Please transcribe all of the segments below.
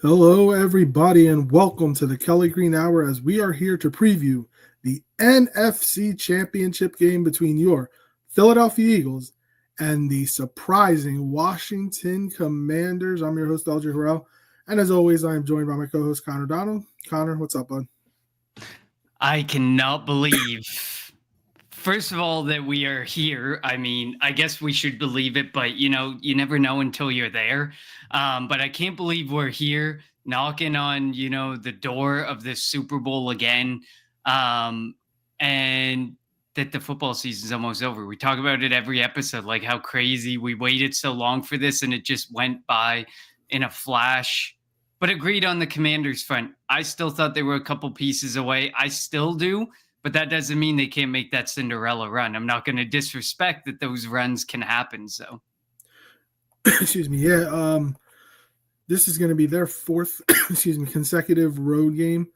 Hello, everybody, and welcome to the Kelly Green Hour as we are here to preview the NFC Championship game between your Philadelphia Eagles and the surprising Washington Commanders. I'm your host, LJ Harrell, and as always, I am joined by my co host, Connor Donald. Connor, what's up, bud? I cannot believe, first of all, that we are here. I mean, I guess we should believe it, but you never know until you're there. But I can't believe we're here knocking on, the door of this Super Bowl again. Um, and that the football season's almost over. We talk about it every episode, like how crazy we waited so long for this and it just went by in a flash. But agreed on the Commanders front. I still thought they were a couple pieces away. I still do, but that doesn't mean they can't make that Cinderella run. I'm not going to disrespect that those runs can happen. So, Excuse me. Yeah, this is going to be their fourth, consecutive road game.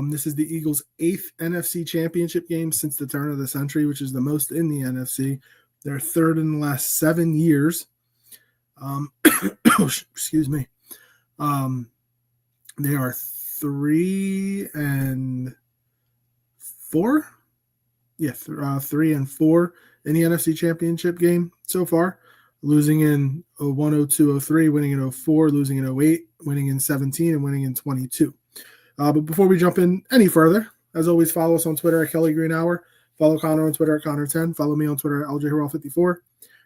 This is the Eagles' eighth NFC Championship game since the turn of the century, which is the most in the NFC. They're third in the last 7 years. Excuse me. They are 3-4. Yeah, 3-4 in the NFC Championship game so far. Losing in 01, 02, 03, winning in 04, losing in 08, winning in 17, and winning in 22. But before we jump in any further, as always, follow us on Twitter at Kelly Green Hour. Follow Connor on Twitter at Connor10. Follow me on Twitter at LJHerrell54.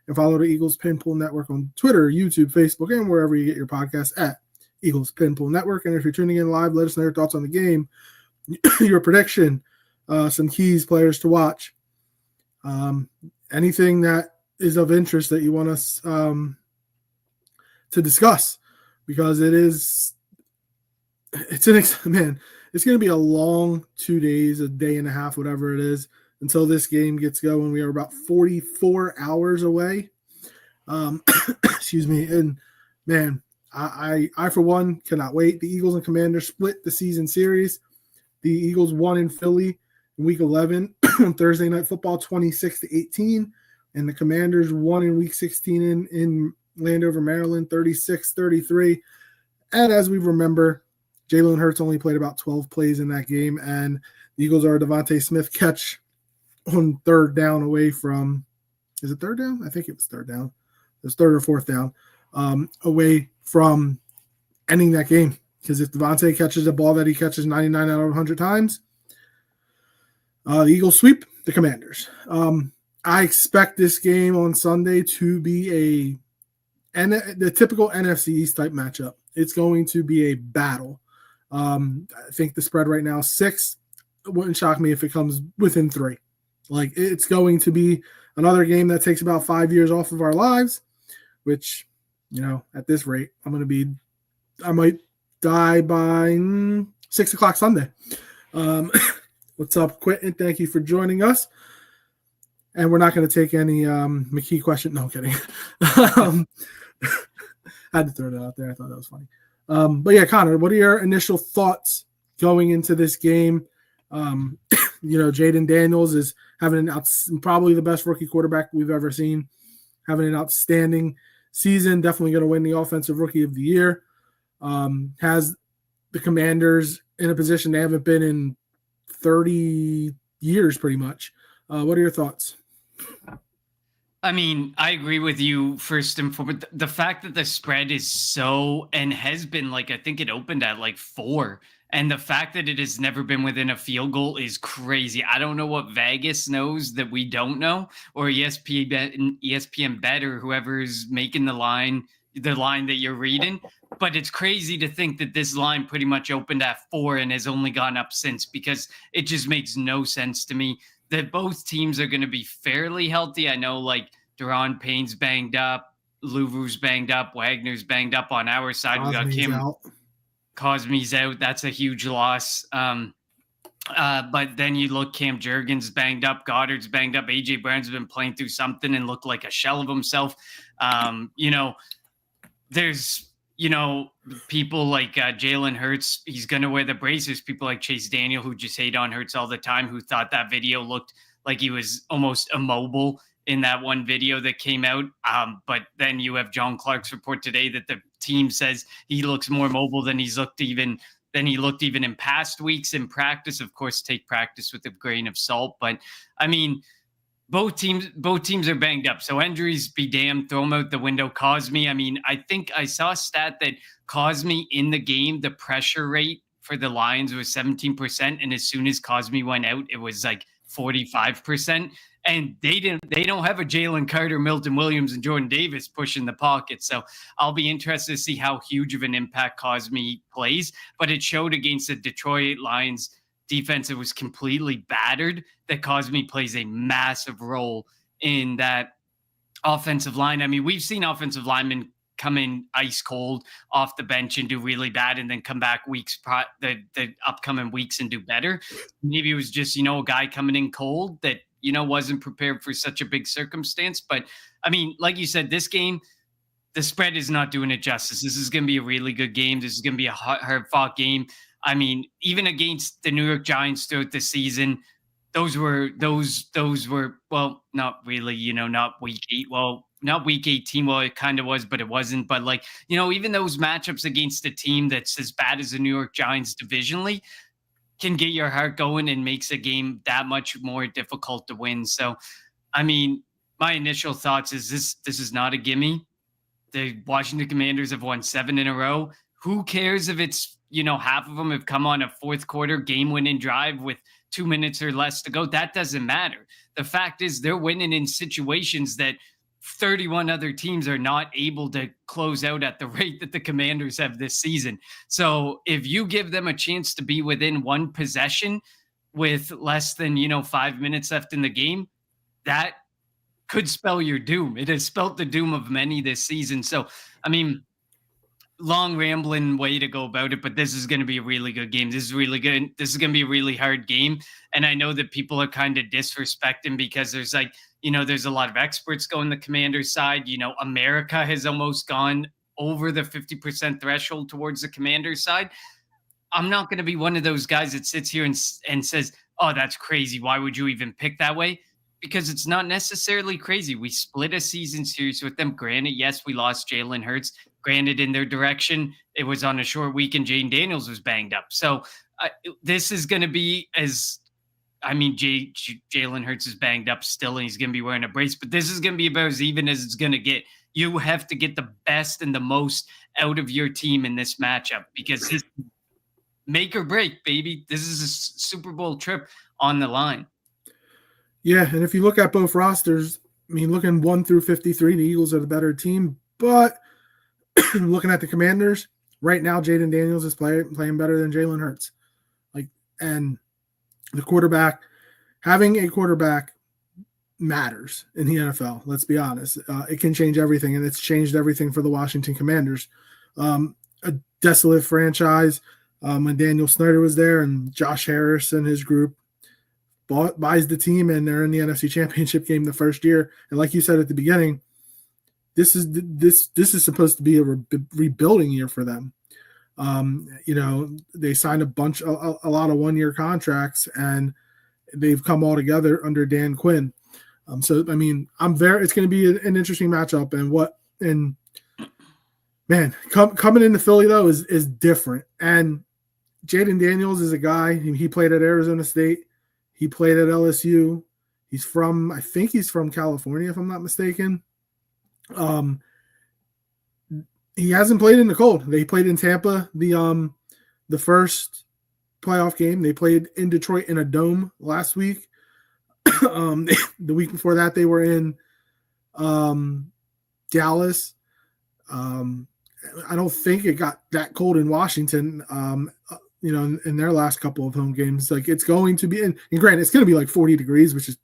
And follow the Eagles Pinpool Network on Twitter, YouTube, Facebook, and wherever you get your podcasts at Eagles Pinpool Network. And if you're tuning in live, let us know your thoughts on the game, your prediction, some keys, players to watch, anything that is of interest that you want us to discuss, because it's going to be a long 2 days, a day and a half, whatever it is, until this game gets going. We are about 44 hours away. Excuse me. And man, I for one cannot wait. The Eagles and Commanders split the season series. The Eagles won in Philly in week 11 on Thursday Night Football, 26-18. And the Commanders won in week 16 in Landover, Maryland, 36-33. And as we remember, Jalen Hurts only played about 12 plays in that game, and the Eagles are a Devontae Smith catch on third down away from – is it third down? I think it was third down. It was third or fourth down away from ending that game, because if Devontae catches a ball that he catches 99 out of 100 times, the Eagles sweep the Commanders. I expect this game on Sunday to be the typical NFC East type matchup. It's going to be a battle. I think the spread right now is 6. It wouldn't shock me if it comes within 3. Like, it's going to be another game that takes about 5 years off of our lives, which, at this rate, I might die by 6 o'clock Sunday. What's up, Quentin? Thank you for joining us. And we're not going to take any McKee question. No, I'm kidding. I had to throw that out there. I thought that was funny. But yeah, Connor, what are your initial thoughts going into this game? Jayden Daniels is having probably the best rookie quarterback we've ever seen, having an outstanding season, definitely going to win the Offensive Rookie of the Year. Has the Commanders in a position they haven't been in 30 years pretty much. What are your thoughts? I mean, I agree with you first and foremost. The fact that the spread is so, and has been, like, I think it opened at like 4. And the fact that it has never been within a field goal is crazy. I don't know what Vegas knows that we don't know, or ESPN Bet, or whoever's making the line that you're reading. But it's crazy to think that this line pretty much opened at 4 and has only gone up since, because it just makes no sense to me that both teams are going to be fairly healthy. I know, like, Deron Payne's banged up, Louvu's banged up, Wagner's banged up on our side. We got Kim Cosme's out. That's a huge loss. But then you look, Cam Jurgens banged up, Goddard's banged up, AJ Brown's been playing through something and looked like a shell of himself. There's people like Jalen Hurts, he's going to wear the braces. People like Chase Daniel, who just hate on Hurts all the time, who thought that video looked like he was almost immobile in that one video that came out. But then you have John Clark's report today that the team says he looks more mobile than he looked even in past weeks in practice. Of course, take practice with a grain of salt. But I mean, both teams are banged up. So injuries be damned, throw them out the window. Cosme, I mean, I think I saw a stat that Cosme in the game, the pressure rate for the Lions was 17%. And as soon as Cosme went out, it was like 45%. And they don't have a Jalen Carter, Milton Williams, and Jordan Davis pushing the pocket. So I'll be interested to see how huge of an impact Cosme plays. But it showed against the Detroit Lions defense, it was completely battered, that Cosme plays a massive role in that offensive line. I mean, we've seen offensive linemen come in ice cold off the bench and do really bad and then come back the upcoming weeks and do better. Maybe it was just, a guy coming in cold that, wasn't prepared for such a big circumstance. But I mean, like you said, this game, the spread is not doing it justice. This is going to be a really good game. This is going to be a hard fought game. I mean, even against the New York Giants throughout the season, those were well, not really, not week 8. Well, not week 18. Well, it kind of was, but it wasn't. But even those matchups against a team that's as bad as the New York Giants divisionally can get your heart going and makes a game that much more difficult to win. So, I mean, my initial thoughts is this is not a gimme. The Washington Commanders have won 7 in a row. Who cares if it's, half of them have come on a fourth quarter game-winning drive with 2 minutes or less to go? That doesn't matter. The fact is they're winning in situations that 31 other teams are not able to close out at the rate that the Commanders have this season. So if you give them a chance to be within one possession with less than, 5 minutes left in the game, that could spell your doom. It has spelt the doom of many this season. So, I mean, long rambling way to go about it, but this is going to be a really good game. This is really good. This is going to be a really hard game. And I know that people are kind of disrespecting because there's there's a lot of experts going the Commanders side. America has almost gone over the 50% threshold towards the Commanders side. I'm not going to be one of those guys that sits here and says, oh, that's crazy. Why would you even pick that way? Because it's not necessarily crazy. We split a season series with them. Granted, yes, we lost Jalen Hurts. Granted, in their direction, it was on a short week and Jayden Daniels was banged up. So this is going to be Jalen Hurts is banged up still and he's going to be wearing a brace, but this is going to be about as even as it's going to get. You have to get the best and the most out of your team in this matchup because this make or break, baby. This is a Super Bowl trip on the line. Yeah, and if you look at both rosters, looking 1 through 53, the Eagles are the better team. But looking at the Commanders, right now, Jayden Daniels is playing better than Jalen Hurts. And the quarterback, having a quarterback matters in the NFL. Let's be honest. It can change everything, and it's changed everything for the Washington Commanders. A desolate franchise when Daniel Snyder was there and Josh Harris and his group buys the team, and they're in the NFC Championship game the first year. And like you said at the beginning, this is supposed to be a rebuilding year for them. They signed a lot of 1-year contracts, and they've come all together under Dan Quinn. It's going to be an interesting matchup. Coming into Philly though is different. And Jayden Daniels is a guy. He played at Arizona State. He played at LSU. I think he's from California, if I'm not mistaken. He hasn't played in the cold. They played in Tampa the first playoff game. They played in Detroit in a dome last week. The week before that, they were in Dallas. I don't think it got that cold in Washington. In their last couple of home games, it's going to be, and granted, it's going to be 40 degrees, which is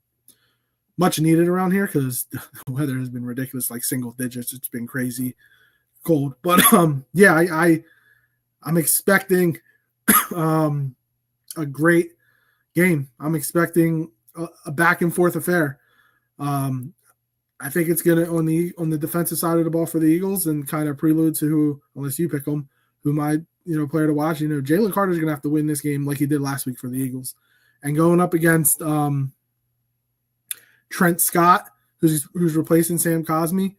much needed around here because the weather has been ridiculous, single digits. It's been crazy cold, but I'm expecting a great game. I'm expecting a back and forth affair. I think it's going to on the defensive side of the ball for the Eagles, and kind of prelude to who, unless you pick them, who might player to watch. Jalen Carter's going to have to win this game like he did last week for the Eagles. And going up against Trent Scott, who's replacing Sam Cosmi.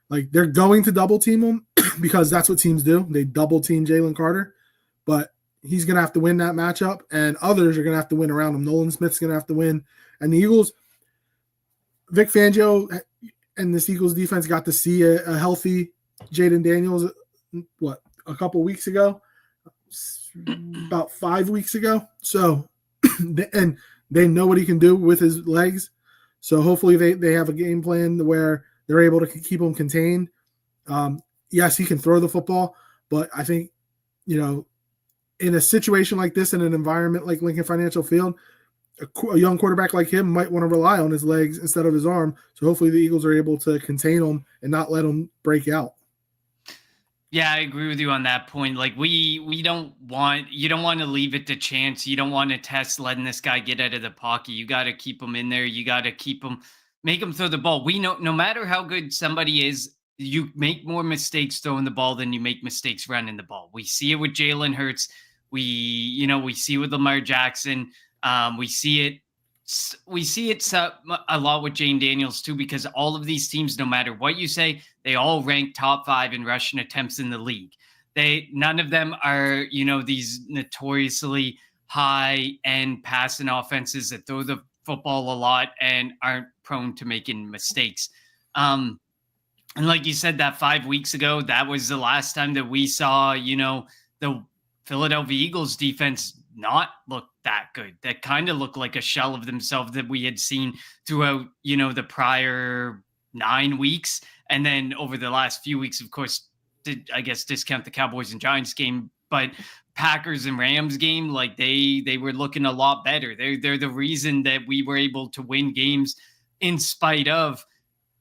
Like, they're going to double team him because that's what teams do. They double team Jalen Carter, but he's going to have to win that matchup, and others are going to have to win around him. Nolan Smith's going to have to win. And the Eagles, Vic Fangio and this Eagles defense got to see a healthy Jayden Daniels, a couple weeks ago, about 5 weeks ago. So, and they know what he can do with his legs. So hopefully they have a game plan where they're able to keep him contained. Yes, he can throw the football, but I think, in a situation like this, in an environment like Lincoln Financial Field, a young quarterback like him might want to rely on his legs instead of his arm. So hopefully the Eagles are able to contain him and not let him break out. Yeah, I agree with you on that point. Like, you don't want to leave it to chance. You don't want to test letting this guy get out of the pocket. You got to keep him in there. You got to make him throw the ball. We know no matter how good somebody is, you make more mistakes throwing the ball than you make mistakes running the ball. We see it with Jalen Hurts. We see it with Lamar Jackson. We see it a lot with Jayden Daniels too, because all of these teams, no matter what you say, they all rank top 5 in rushing attempts in the league. None of them are, these notoriously high end passing offenses that throw the football a lot and aren't prone to making mistakes. And like you said, that 5 weeks ago, that was the last time that we saw, the Philadelphia Eagles defense not look that good. That kind of looked like a shell of themselves that we had seen throughout, the prior 9 weeks. And then over the last few weeks, of course, I guess discount the Cowboys and Giants game, but Packers and Rams game, like they were looking a lot better. They're the reason that we were able to win games in spite of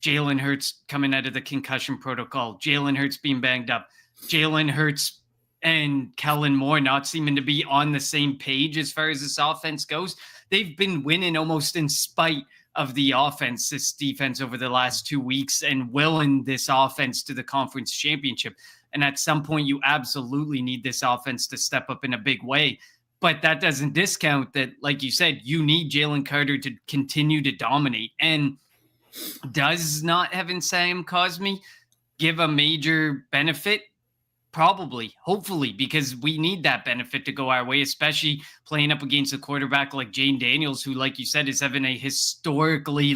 Jalen Hurts coming out of the concussion protocol, Jalen Hurts being banged up, Jalen Hurts and Kellen Moore not seeming to be on the same page as far as this offense goes. They've been winning almost in spite of the offense, this defense, over the last 2 weeks, and willing this offense to the conference championship. And at some point, you absolutely need this offense to step up in a big way. But that doesn't discount that, like you said, you need Jalen Carter to continue to dominate. And does not having Sam Cosmi give a major benefit? Probably, hopefully, because we need that benefit to go our way, especially playing up against a quarterback like Jayden Daniels, who, like you said, is having a historically,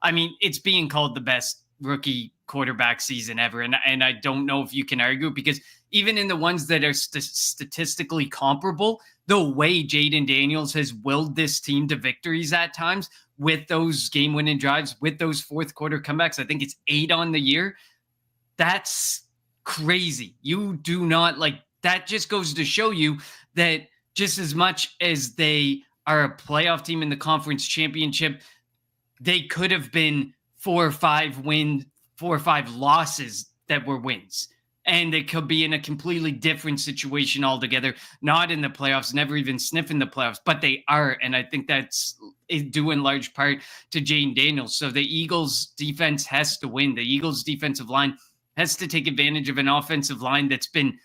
it's being called the best rookie quarterback season ever. And I don't know if you can argue it, because even in the ones that are statistically comparable, the way Jayden Daniels has willed this team to victories at times with those game-winning drives, with those fourth quarter comebacks, I think it's 8 on the year. That's crazy. You do not that. Just goes to show you that just as much as they are a playoff team in the conference championship, they could have been 4 or 5 losses that were wins. And they could be in a completely different situation altogether, not in the playoffs, never even sniffing the playoffs, but they are. And I think that's due in large part to Jayden Daniels. So the Eagles defense has to win. The Eagles defensive line has to take advantage of an offensive line that's been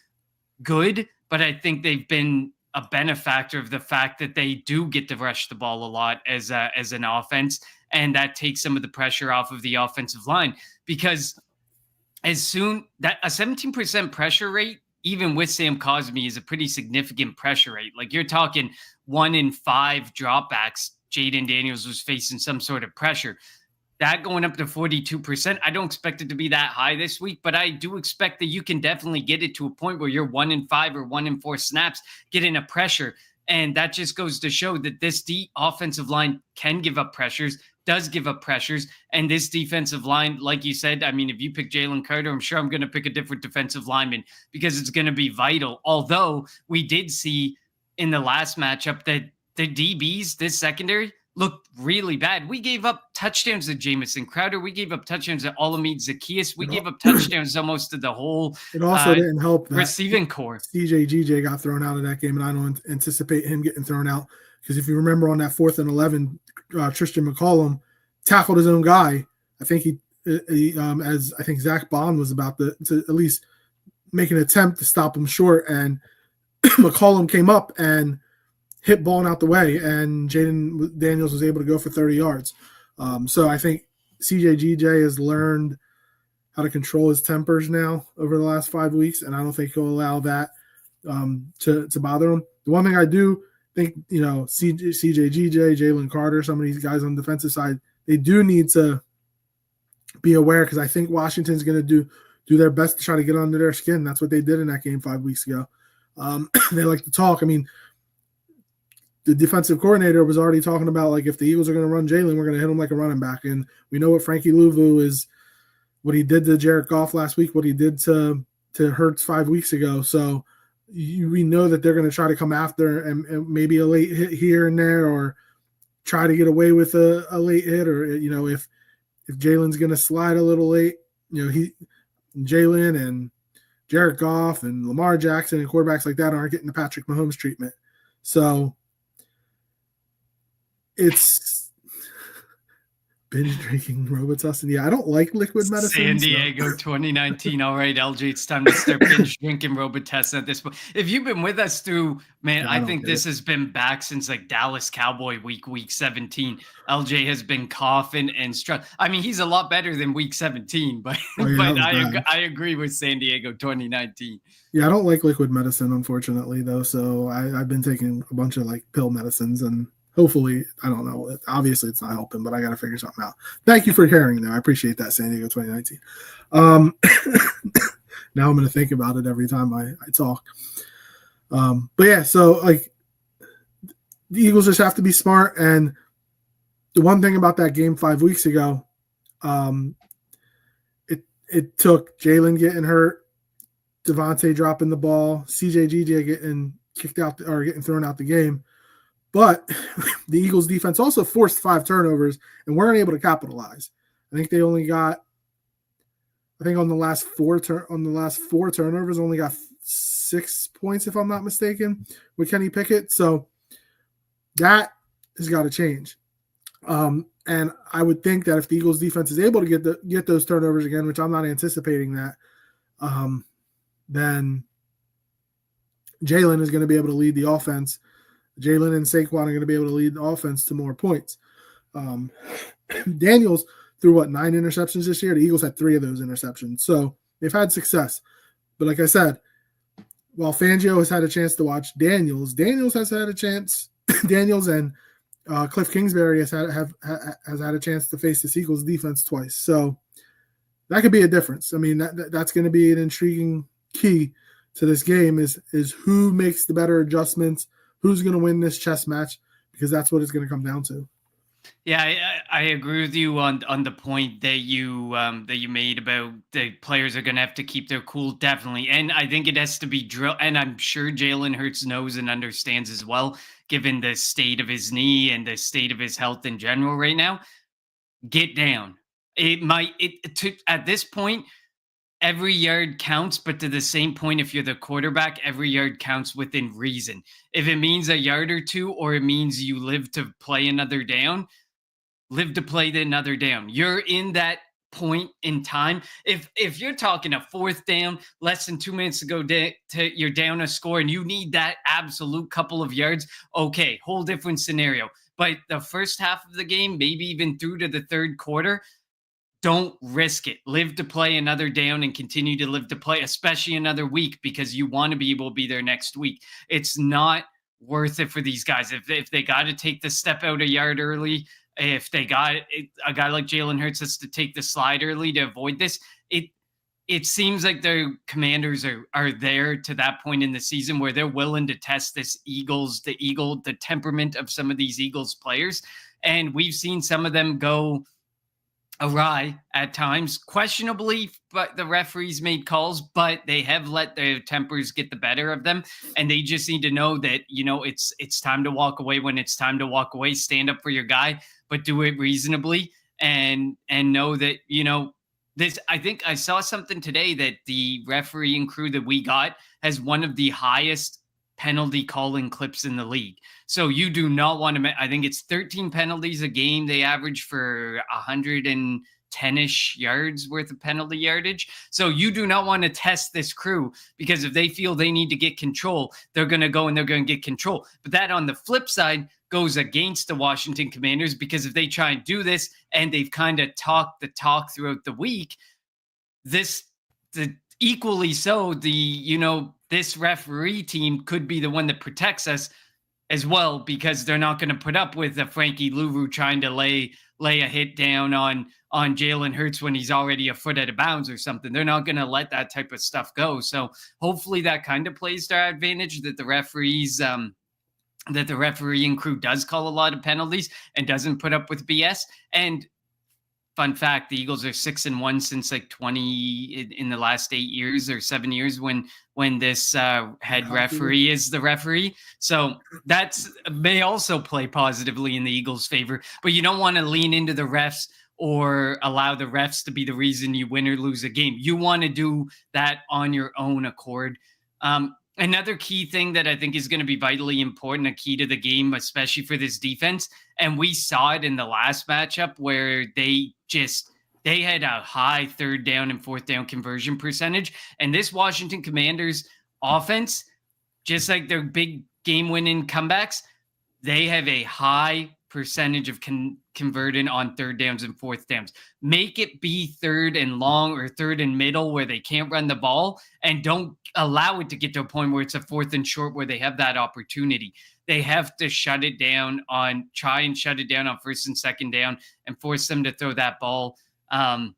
good, but I think they've been a benefactor of the fact that they do get to rush the ball a lot as an offense, and that takes some of the pressure off of the offensive line, because as soon that a 17% pressure rate, even with Sam Cosmi, is a pretty significant pressure rate. Like, you're talking 1 in 5 dropbacks, Jayden Daniels was facing some sort of pressure. That going up to 42%, I don't expect it to be that high this week, but I do expect that you can definitely get it to a point where you're 1 in 5 or 1 in 4 snaps getting a pressure. And that just goes to show that this offensive line can give up pressures, does give up pressures. And this defensive line, like you said, I mean, if you pick Jalen Carter, I'm sure I'm going to pick a different defensive lineman, because it's going to be vital. Although we did see in the last matchup that the DBs, this secondary, looked really bad. We gave up touchdowns to Jamison Crowder. We gave up touchdowns to Olamide Zaccheaus. We gave up touchdowns almost to the whole it also didn't help that receiving core. CJ got thrown out of that game, and I don't anticipate him getting thrown out, because if you remember on that 4th and 11, Tristan McCollum tackled his own guy. I think as I think Zach Bond was about to at least make an attempt to stop him short, and McCollum came up and hit ball out the way, and Jayden Daniels was able to go for 30 yards. So I think CJGJ has learned how to control his tempers now over the last 5 weeks, and I don't think he'll allow that to bother him. The one thing I do think, CJGJ, Jalen Carter, some of these guys on the defensive side, they do need to be aware, because I think Washington's going to do their best to try to get under their skin. That's what they did in that game 5 weeks ago. They like to talk. I mean, the defensive coordinator was already talking about, like, if the Eagles are going to run Jalen, we're going to hit him like a running back. And we know what Frankie Louvu is, what he did to Jared Goff last week, what he did to Hurts 5 weeks ago. So we know that they're going to try to come after and maybe a late hit here and there, or try to get away with a late hit, or, if Jalen's going to slide a little late, Jalen and Jared Goff and Lamar Jackson and quarterbacks like that aren't getting the Patrick Mahomes treatment. So it's binge drinking Robitussin. Yeah, I don't like liquid medicine. San Diego 2019. All right, LJ, it's time to start binge drinking Robitussin at this point. If you've been with us through, man, I think this has been back since like Dallas Cowboy week 17. LJ has been coughing and struck. I mean, he's a lot better than week 17, but I agree with San Diego 2019. Yeah, I don't like liquid medicine, unfortunately, though. So I've been taking a bunch of like pill medicines, and hopefully, I don't know. Obviously, it's not helping, but I got to figure something out. Thank you for caring, though. I appreciate that, San Diego 2019. Now I'm going to think about it every time I talk. But yeah, so like the Eagles just have to be smart. And the one thing about that game 5 weeks ago, it took Jalen getting hurt, Devontae dropping the ball, CJGJ getting kicked out or getting thrown out the game. But the Eagles defense also forced 5 turnovers and weren't able to capitalize. I think they only got, on the last four turnovers, only got 6 points, if I'm not mistaken, with Kenny Pickett. So that has got to change. And I would think that if the Eagles defense is able to get those turnovers again, which I'm not anticipating that, then Jalen is going to be able to lead the offense. Jalen and Saquon are going to be able to lead the offense to more points. Daniels threw 9 interceptions this year. The Eagles had 3 of those interceptions. So they've had success. But like I said, while Fangio has had a chance to watch Daniels has had a chance. Daniels and Cliff Kingsbury has had a chance to face this Eagles defense twice. So that could be a difference. I mean, that's going to be an intriguing key to this game is who makes the better adjustments, who's going to win this chess match, because that's what it's going to come down to. Yeah, I agree with you on the point that you made about the players are going to have to keep their cool, definitely. And I think it has to be drilled. And I'm sure Jalen Hurts knows and understands as well, given the state of his knee and the state of his health in general right now. Get down. At this point, every yard counts, but to the same point, if you're the quarterback, every yard counts within reason. If it means a yard or two, or it means you live to play another down, live to play another down. You're in that point in time. If you're talking a 4th down, less than 2 minutes to go, you're down a score, and you need that absolute couple of yards, okay, whole different scenario. But the first half of the game, maybe even through to the third quarter, don't risk it. Live to play another down and continue to live to play, especially another week, because you want to be able to be there next week. It's not worth it for these guys. If they got to take the step out a yard early, if they got a guy like Jalen Hurts has to take the slide early to avoid this, it seems like their commanders are there to that point in the season where they're willing to test the temperament of some of these Eagles players. And we've seen some of them go awry at times, questionably, but the referees made calls, but they have let their tempers get the better of them. And they just need to know that, it's time to walk away when it's time to walk away. Stand up for your guy, but do it reasonably, and know that, this. I think I saw something today that the refereeing crew that we got has one of the highest penalty calling clips in the league. So you do not want to, I think it's 13 penalties a game. They average for 110-ish yards worth of penalty yardage. So you do not want to test this crew, because if they feel they need to get control, they're going to go and they're going to get control. But that on the flip side goes against the Washington Commanders, because if they try and do this, and they've kind of talked the talk throughout the week, this the equally so, this referee team could be the one that protects us as well, because they're not going to put up with a Frankie Luru trying to lay a hit down on Jalen Hurts when he's already a foot out of bounds or something. They're not going to let that type of stuff go. So hopefully that kind of plays to our advantage, that the refereeing crew does call a lot of penalties and doesn't put up with BS. And fun fact, the Eagles are 6-1 since like 20 in the last 8 years or 7 years when this head referee is the referee. So that's may also play positively in the Eagles' favor. But you don't want to lean into the refs or allow the refs to be the reason you win or lose a game. You want to do that on your own accord. Another key thing that I think is going to be vitally important, a key to the game, especially for this defense, and we saw it in the last matchup where they had a high third down and fourth down conversion percentage. And this Washington Commanders offense, just like their big game-winning comebacks, they have a high percentage of converting on third downs and fourth downs. Make it be third and long or third and middle where they can't run the ball, and don't allow it to get to a point where it's a fourth and short where they have that opportunity. They have to try and shut it down on first and second down and force them to throw that ball on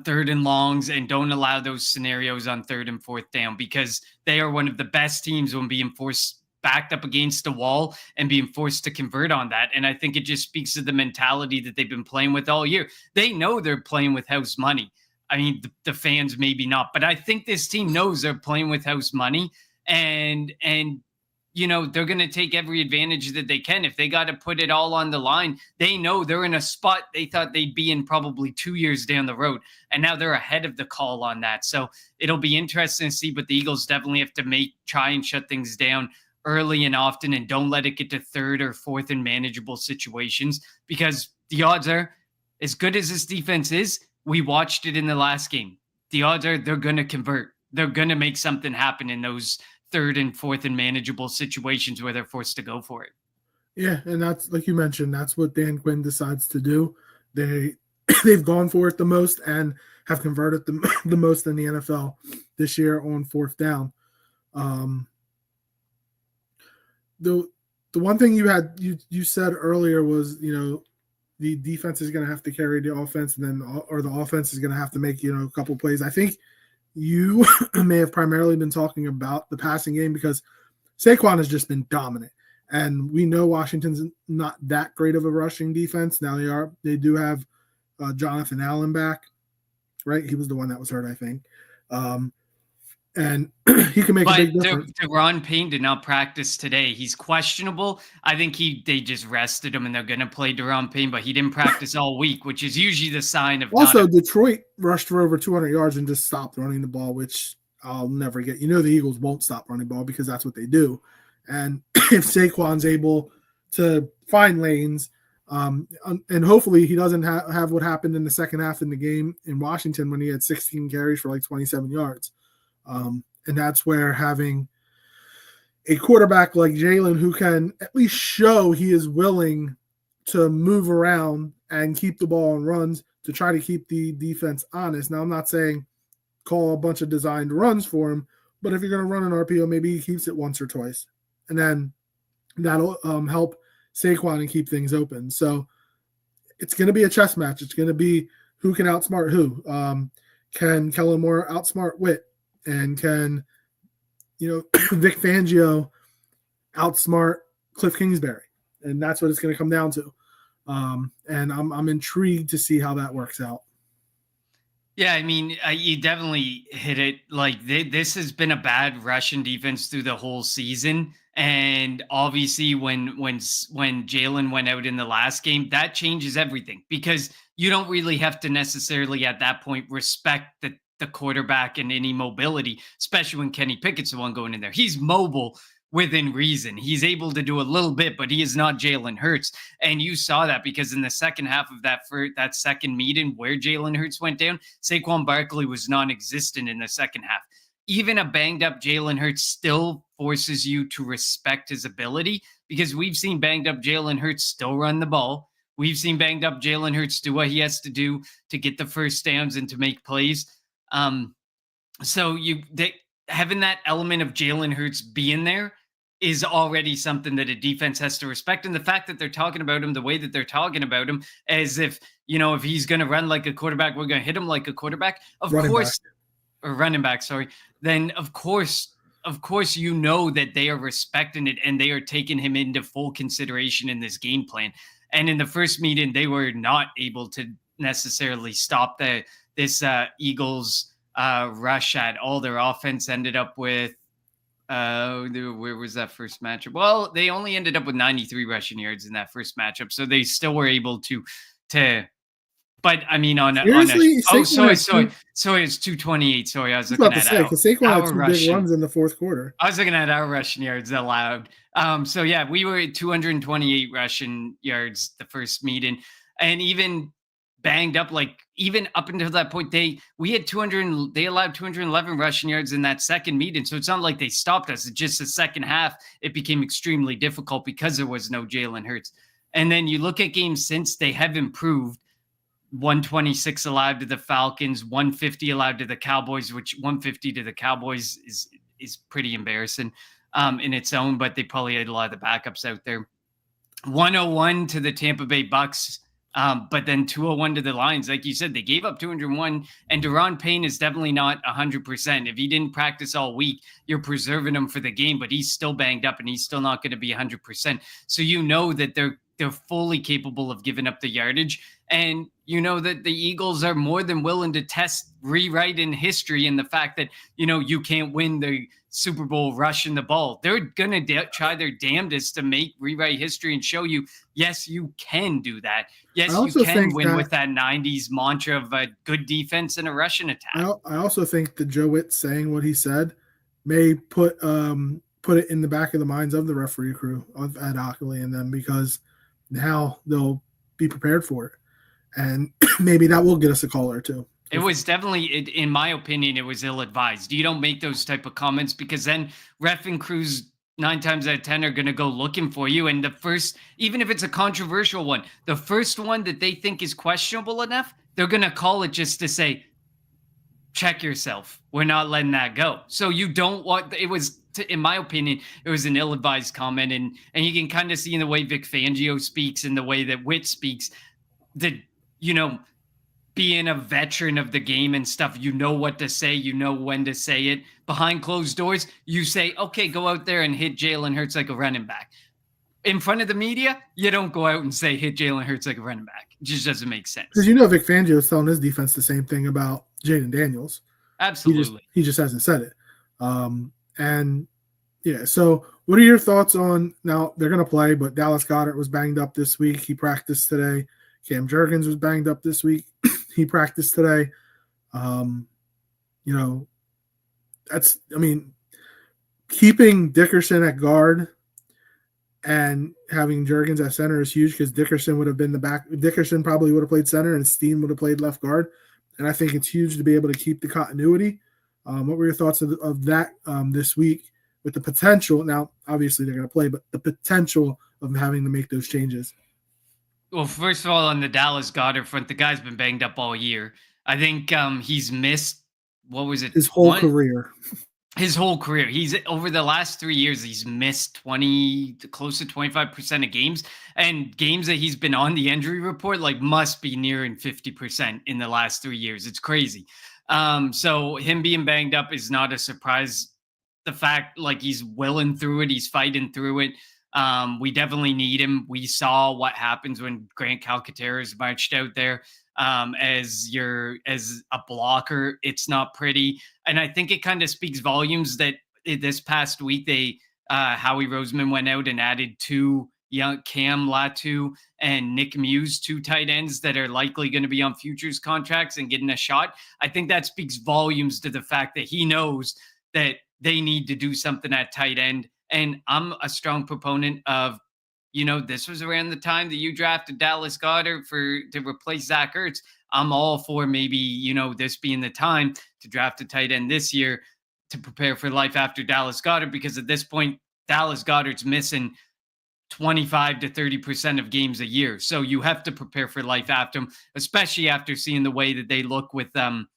third and longs, and don't allow those scenarios on third and fourth down, because they are one of the best teams when being backed up against the wall and being forced to convert on that. And I think it just speaks to the mentality that they've been playing with all year. They know they're playing with house money. I mean, the fans maybe not, but I think this team knows they're playing with house money, and they're going to take every advantage that they can. If they got to put it all on the line, they know they're in a spot they thought they'd be in probably 2 years down the road, and now they're ahead of the call on that. So it'll be interesting to see, but the Eagles definitely have to try and shut things down early and often, and don't let it get to third or fourth and manageable situations, because the odds are, as good as this defense is, we watched it in the last game. The odds are they're going to convert. They're going to make something happen in those third and fourth and manageable situations where they're forced to go for it. Yeah, and that's, like you mentioned, that's what Dan Quinn decides to do. They've gone for it the most and have converted the most in the NFL this year on fourth down. The one thing you said earlier was, the defense is going to have to carry the offense, or the offense is going to have to make, a couple plays. I think you may have primarily been talking about the passing game, because Saquon has just been dominant. And we know Washington's not that great of a rushing defense. Now they do have Jonathan Allen back, right? He was the one that was hurt, I think. And he can make a big difference. Deron Payne did not practice today. He's questionable. I think they just rested him, and they're going to play Deron Payne, but he didn't practice all week, which is usually the sign of. Also, Detroit rushed for over 200 yards and just stopped running the ball, which I'll never get. The Eagles won't stop running the ball because that's what they do. And if Saquon's able to find lanes, and hopefully he doesn't have what happened in the second half in the game in Washington when he had 16 carries for like 27 yards. And that's where having a quarterback like Jalen, who can at least show he is willing to move around and keep the ball on runs to try to keep the defense honest. Now, I'm not saying call a bunch of designed runs for him, but if you're going to run an RPO, maybe he keeps it once or twice. And then that'll help Saquon and keep things open. So it's going to be a chess match. It's going to be who can outsmart who. Can Kellen Moore outsmart Witt? And can, Vic Fangio outsmart Cliff Kingsbury? And that's what it's going to come down to. And I'm intrigued to see how that works out. Yeah, I mean, you definitely hit it. Like, this has been a bad Russian defense through the whole season. And obviously when Jalen went out in the last game, that changes everything, because you don't really have to necessarily at that point respect the quarterback and any mobility, especially when Kenny Pickett's the one going in there. He's mobile within reason. He's able to do a little bit, but he is not Jalen Hurts. And you saw that, because in the second half of that second meeting where Jalen Hurts went down, Saquon Barkley was non-existent in the second half. Even a banged up Jalen Hurts still forces you to respect his ability, because we've seen banged up Jalen Hurts still run the ball. We've seen banged up Jalen Hurts do what he has to do to get the first downs and to make plays. So having that element of Jalen Hurts being there is already something that a defense has to respect. And the fact that they're talking about him the way that they're talking about him, as if, if he's going to run like a quarterback, we're going to hit him like a quarterback. Of Running course, back. or running back, sorry. Then of course, that they are respecting it and they are taking him into full consideration in this game plan. And in the first meeting, they were not able to necessarily stop this Eagles rush at all. Their offense ended up with where was that first matchup? Well, they only ended up with 93 rushing yards in that first matchup, so they still were able to. But I mean, Seriously? sorry, it's 228. Sorry, I was looking at because Saquon had two big runs in the fourth quarter. I was looking at our rushing yards allowed. So yeah, we were at 228 rushing yards the first meeting, and even banged up, like even up until that point, they allowed 211 rushing yards in that second meeting. So it's not like they stopped us. It's just the second half, it became extremely difficult because there was no Jalen Hurts. And then you look at games since, they have improved. 126 allowed to the Falcons, 150 allowed to the Cowboys, which 150 to the Cowboys is pretty embarrassing in its own, but they probably had a lot of the backups out there. 101 to the Tampa Bay Bucks, but then 201 to the Lions. Like you said, they gave up 201, and Daron Payne is definitely not 100%. If he didn't practice all week, you're preserving him for the game, but he's still banged up and he's still not going to be 100%. So you know that they're fully capable of giving up the yardage. And you know that the Eagles are more than willing to rewrite in history, and the fact that, you can't win the Super Bowl rushing the ball. They're going to try their damnedest to rewrite history and show you, yes, you can do that. Yes, you can win with that 90s mantra of a good defense and a rushing attack. I also think that Joe Witt saying what he said may put it in the back of the minds of the referee crew at Ockley and them, because now they'll be prepared for it. And maybe that will get us a call or two. It was definitely, in my opinion, it was ill-advised. You don't make those type of comments, because then ref and crews 9 times out of 10 are going to go looking for you. And the first, even if it's a controversial one, the first one that they think is questionable enough, they're going to call it just to say, check yourself. We're not letting that go. So you don't want, it was, in my opinion, it was an ill-advised comment. And you can kind of see in the way Vic Fangio speaks and the way that Witt speaks that, being a veteran of the game and stuff, what to say, when to say it. Behind closed doors, you say, okay, go out there and hit Jalen Hurts like a running back. In front of the media, you don't go out and say, hit Jalen Hurts like a running back. It just doesn't make sense. Because Vic Fangio is telling his defense the same thing about Jayden Daniels. Absolutely. He just hasn't said it. And yeah, so what are your thoughts on, now they're going to play, but Dallas Goedert was banged up this week. He practiced today. Cam Jurgens was banged up this week. He practiced today. Keeping Dickerson at guard and having Jurgens at center is huge, because Dickerson would have been the back. Dickerson probably would have played center and Steen would have played left guard. And I think it's huge to be able to keep the continuity. What were your thoughts of that this week, with the potential? Now, obviously they're going to play, but the potential of having to make those changes. Well, first of all, on the Dallas Goedert front, the guy's been banged up all year. I think he's missed, what was it? His whole career. His whole career. He's, over the last 3 years, he's missed close to 25% of games. And games that he's been on the injury report, must be nearing 50% in the last 3 years. It's crazy. So him being banged up is not a surprise. The fact, he's willing through it, he's fighting through it. We definitely need him. We saw what happens when Grant Calcaterra is marched out there as a blocker. It's not pretty. And I think it kind of speaks volumes that this past week, Howie Roseman went out and added 2 young Cam Latu and Nick Muse, 2 tight ends that are likely going to be on futures contracts and getting a shot. I think that speaks volumes to the fact that he knows that they need to do something at tight end. And I'm a strong proponent of, this was around the time that you drafted Dallas Goedert to replace Zach Ertz. I'm all for maybe, this being the time to draft a tight end this year to prepare for life after Dallas Goedert, because at this point, Dallas Goedert's missing 25 to 30% of games a year. So you have to prepare for life after them, especially after seeing the way that they look with backups.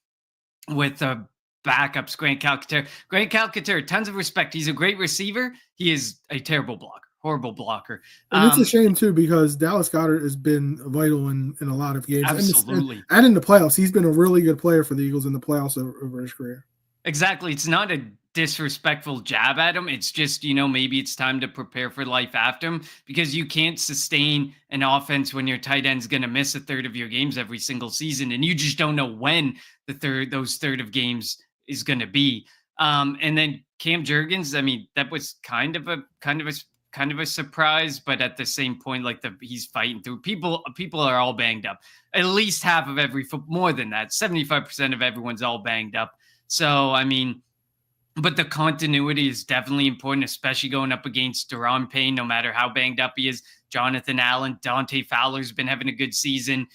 Grant Calcaterra. Grant Calcaterra, tons of respect. He's a great receiver. He is a terrible blocker, horrible blocker. And it's a shame too because Dallas Goedert has been vital in a lot of games. Absolutely. And in the playoffs, he's been a really good player for the Eagles in the playoffs over his career. Exactly. It's not a disrespectful jab at him. It's just, maybe it's time to prepare for life after him, because you can't sustain an offense when your tight end's going to miss a third of your games every single season. And you just don't know when those third of games is going to be. And then Cam Jurgens, I mean, that was kind of a surprise, but at the same point, like he's fighting through. People are all banged up. At least half of more than that, 75% of everyone's all banged up. So, I mean, but the continuity is definitely important, especially going up against Daron Payne, no matter how banged up he is. Jonathan Allen, Dante Fowler's been having a good season.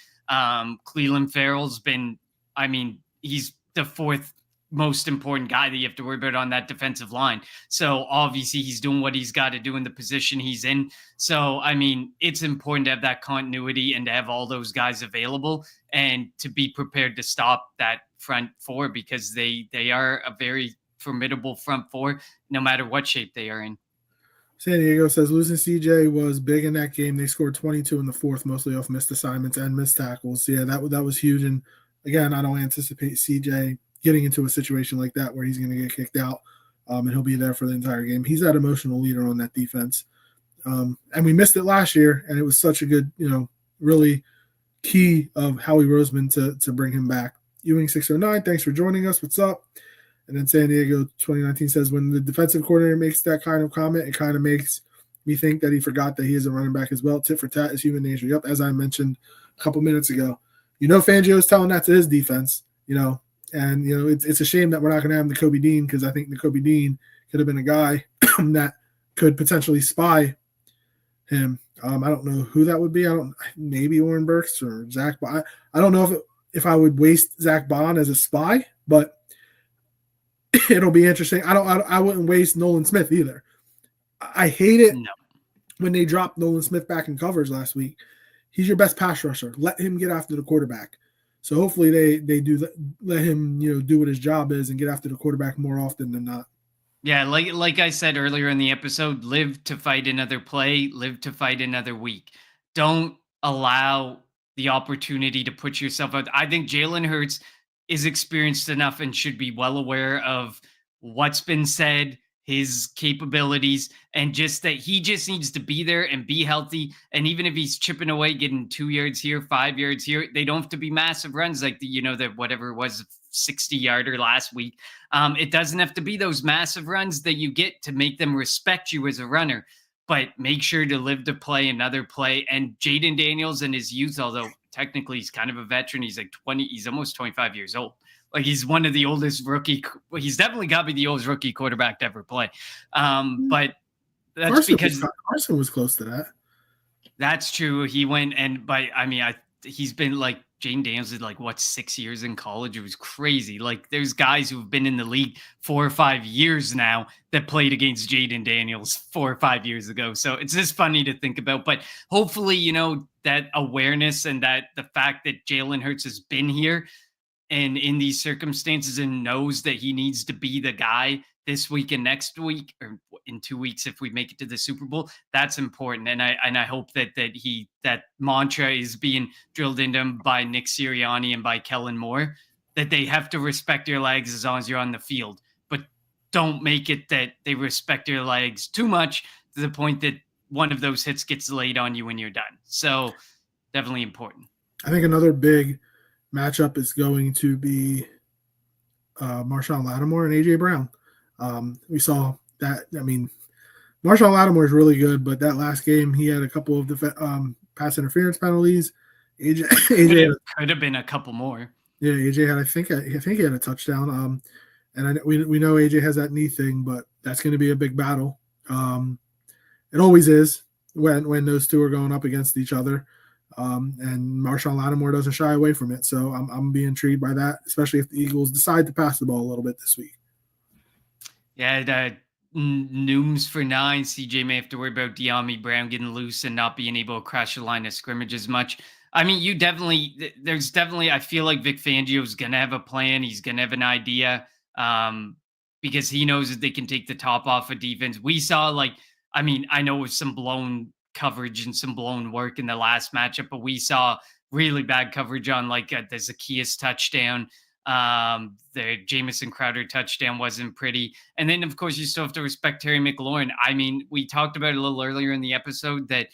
Cleveland Farrell's been, I mean, he's the fourth most important guy that you have to worry about on that defensive line. So obviously he's doing what he's got to do in the position he's in. So, I mean, it's important to have that continuity and to have all those guys available and to be prepared to stop that front four, because they are a very formidable front four, no matter what shape they are in. San Diego says losing CJ was big in that game. They scored 22 in the fourth, mostly off missed assignments and missed tackles. Yeah, that was huge. And again, I don't anticipate CJ getting into a situation like that where he's going to get kicked out, and he'll be there for the entire game. He's that emotional leader on that defense. And we missed it last year, and it was such a good, really key of Howie Roseman to bring him back. Ewing 609, thanks for joining us. What's up? And then San Diego 2019 says, when the defensive coordinator makes that kind of comment, it kind of makes me think that he forgot that he is a running back as well. Tit for tat is human nature. Yep, as I mentioned a couple minutes ago. Fangio's telling that to his defense, and, it's a shame that we're not going to have Nakobe Dean, because I think Nakobe Dean could have been a guy that could potentially spy him. I don't know who that would be. Maybe Oren Burks or Zach. I don't know if I would waste Zach Bond as a spy, but it'll be interesting. I wouldn't waste Nolan Smith either. I hate it when they dropped Nolan Smith back in covers last week. He's your best pass rusher. Let him get after the quarterback. So hopefully they do let him, do what his job is and get after the quarterback more often than not. Yeah, like I said earlier in the episode, live to fight another play, live to fight another week. Don't allow the opportunity to put yourself out. I think Jalen Hurts is experienced enough and should be well aware of what's been said, his capabilities, and just that he just needs to be there and be healthy. And even if he's chipping away, getting 2 yards here, 5 yards here, they don't have to be massive runs like the whatever it was, 60-yarder last week. It doesn't have to be those massive runs that you get to make them respect you as a runner, but make sure to live to play another play. And Jayden Daniels in his youth, although technically he's kind of a veteran, he's like 20, he's almost 25 years old. Like, he's one of the oldest he's definitely got to be the oldest rookie quarterback to ever play. But that's because Carson was close to that. That's true. He went he's been like, Jayden Daniels did 6 years in college. It was crazy. Like, there's guys who've been in the league 4 or 5 years now that played against Jayden Daniels 4 or 5 years ago. So it's just funny to think about. But hopefully, that awareness and that the fact that Jalen Hurts has been here and in these circumstances and knows that he needs to be the guy this week and next week, or in 2 weeks if we make it to the Super Bowl, that's important. And I hope that mantra is being drilled into him by Nick Sirianni and by Kellen Moore, that they have to respect your legs as long as you're on the field, but don't make it that they respect your legs too much to the point that one of those hits gets laid on you when you're done. So definitely important. I think another big matchup is going to be Marshawn Lattimore and AJ Brown. We saw that. I mean, Marshawn Lattimore is really good, but that last game he had a couple of pass interference penalties. AJ could have been a couple more. Yeah, AJ had. I think he had a touchdown. And we know AJ has that knee thing, but that's going to be a big battle. It always is when those two are going up against each other. And Marshawn Lattimore doesn't shy away from it. So I'm being intrigued by that, especially if the Eagles decide to pass the ball a little bit this week. Yeah, Nooms for 9. CJ may have to worry about De'Ami Brown getting loose and not being able to crash the line of scrimmage as much. I mean, there's definitely, I feel like Vic Fangio's going to have a plan. He's going to have an idea um, because he knows that they can take the top off of defense. We saw, like, I mean, I know it was some blown coverage and some blown work in the last matchup, but we saw really bad coverage on like the Zacchaeus touchdown. The Jamison Crowder touchdown wasn't pretty. And then, of course, you still have to respect Terry McLaurin. I mean, we talked about it a little earlier in the episode that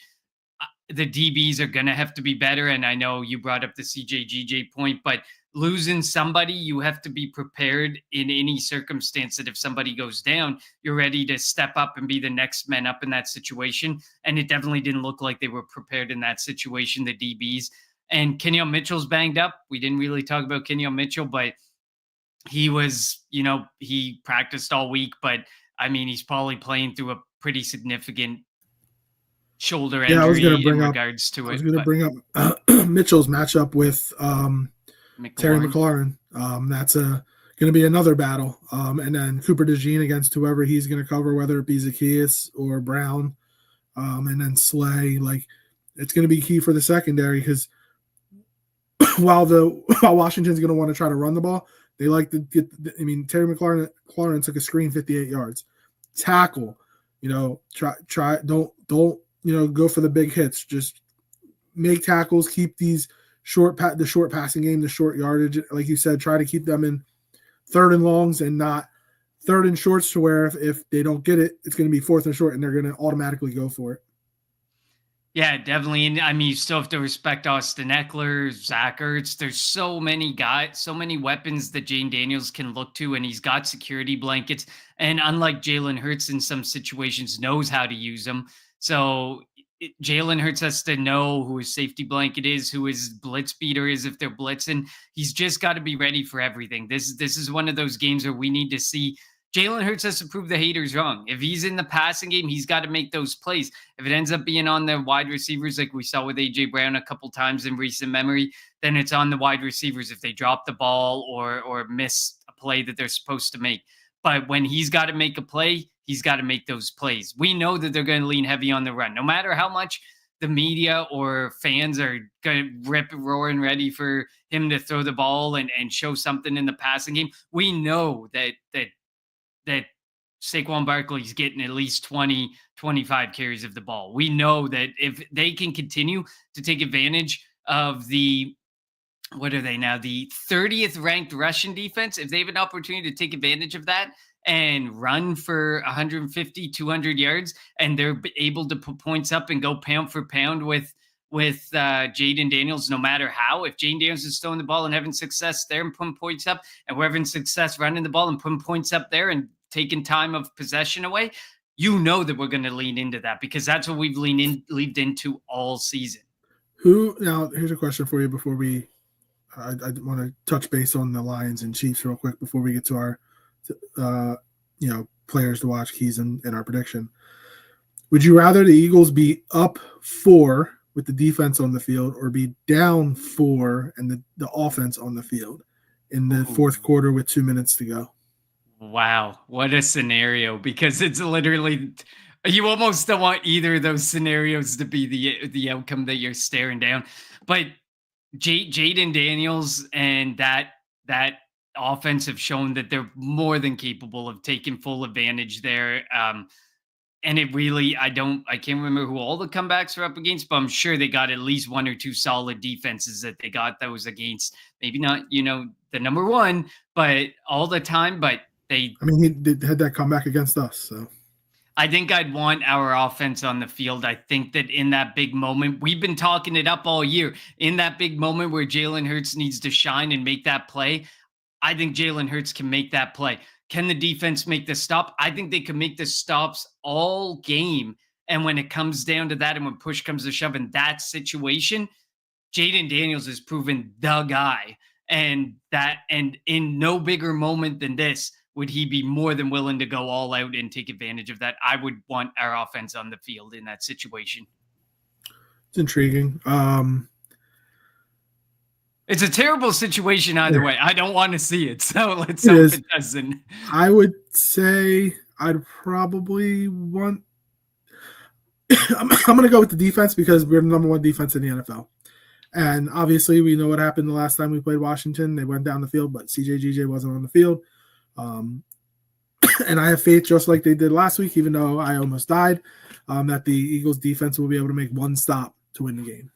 the DBs are going to have to be better. And I know you brought up the CJGJ point, but losing somebody, you have to be prepared in any circumstance that if somebody goes down, you're ready to step up and be the next man up in that situation. And it definitely didn't look like they were prepared in that situation, the DBs. And Kenyon Mitchell's banged up. We didn't really talk about Kenyon Mitchell, but he was, he practiced all week, but I mean, he's probably playing through a pretty significant shoulder Yeah, injury in regards to I was it. going to bring up Mitchell's matchup with Terry McLaurin. That's going to be another battle. And then Cooper DeJean against whoever he's going to cover, whether it be Zacchaeus or Brown, and then Slay. Like, it's going to be key for the secondary because while Washington's going to want to try to run the ball, they like to get. I mean, Terry McLaurin took a screen 58 yards. Tackle, try don't go for the big hits. Just make tackles. Keep these the short passing game, the short yardage, like you said. Try to keep them in third and longs and not third and shorts, to where if they don't get it, it's going to be fourth and short, and they're going to automatically go for it. Yeah, definitely. And I mean, you still have to respect Austin Eckler, Zach Ertz. There's so many guys, so many weapons that Jayden Daniels can look to, and he's got security blankets. And unlike Jalen Hurts in some situations, knows how to use them. So Jalen Hurts has to know who his safety blanket is, who his blitz beater is if they're blitzing. He's just got to be ready for everything. This is one of those games where we need to see Jalen Hurts has to prove the haters wrong. If he's in the passing game, he's got to make those plays. If it ends up being on the wide receivers, like we saw with AJ Brown a couple times in recent memory, then it's on the wide receivers if they drop the ball or miss a play that they're supposed to make. But when he's got to make a play, he's got to make those plays. We know that they're going to lean heavy on the run, no matter how much the media or fans are going to rip roaring ready for him to throw the ball and show something in the passing game. We know that Saquon Barkley's getting at least 20, 25 carries of the ball. We know that if they can continue to take advantage of what are they now? The 30th ranked Russian defense. If they have an opportunity to take advantage of that and run for 150, 200 yards, and they're able to put points up and go pound for pound with Jayden Daniels, no matter how. If Jayden Daniels is throwing the ball and having success there and putting points up, and we're having success running the ball and putting points up there and taking time of possession away, you know that we're going to lean into that because that's what we've leaned into all season. Now, here's a question for you before I want to touch base on the Lions and Chiefs real quick before we get to our, players to watch, keys, and our prediction. Would you rather the Eagles be up 4 with the defense on the field or be down 4 and the offense on the field in the fourth quarter with 2 minutes to go? Wow, what a scenario, because it's literally, you almost don't want either of those scenarios to be the outcome that you're staring down. But Jayden Daniels and that offense have shown that they're more than capable of taking full advantage there. And it really, I can't remember who all the comebacks are up against, but I'm sure they got at least 1 or 2 solid defenses that they got that was against, maybe not, the number one, but all the time. But he had that comeback against us. So I think I'd want our offense on the field. I think that in that big moment, we've been talking it up all year. In that big moment where Jalen Hurts needs to shine and make that play, I think Jalen Hurts can make that play. Can the defense make the stop? I think they can make the stops all game. And when it comes down to that, and when push comes to shove in that situation, Jayden Daniels has proven the guy. And in no bigger moment than this would he be more than willing to go all out and take advantage of that. I would want our offense on the field in that situation. It's intriguing. It's a terrible situation either way. I don't want to see it. So let's hope it doesn't. I would say I'd probably want. I'm going to go with the defense because we're the number one defense in the NFL. And obviously, we know what happened the last time we played Washington. They went down the field, but CJGJ wasn't on the field. Um, and I have faith, just like they did last week, even though I almost died, that the Eagles defense will be able to make one stop to win the game.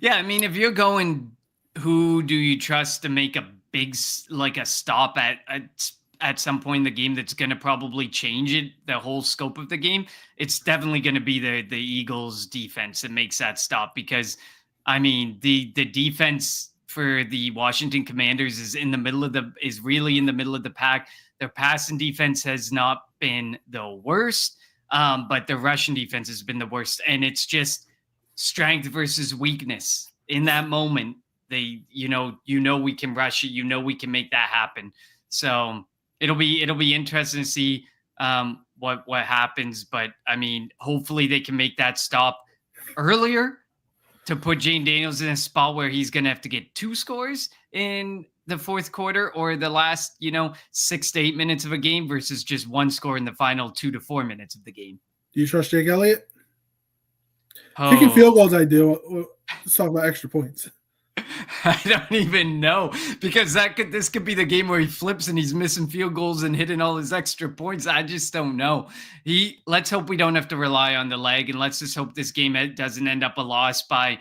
Yeah, I mean, if you're going, who do you trust to make a big like a stop at some point in the game that's going to probably change it, the whole scope of the game? It's definitely going to be the Eagles defense that makes that stop, because I mean, the defense for the Washington Commanders is really in the middle of the pack. Their passing defense has not been the worst, but the Russian defense has been the worst, and it's just strength versus weakness in that moment. They, we can rush it. We can make that happen. So it'll be interesting to see what happens. But I mean, hopefully they can make that stop earlier to put Jayden Daniels in a spot where he's going to have to get 2 scores in the fourth quarter or the last, 6 to 8 minutes of a game versus just 1 score in the final 2 to 4 minutes of the game. Do you trust Jake Elliott? Kicking field goals, I do. Let's talk about extra points. I don't even know, because this could be the game where he flips and he's missing field goals and hitting all his extra points. I just don't know. Let's hope we don't have to rely on the leg, and let's just hope this game doesn't end up a loss by,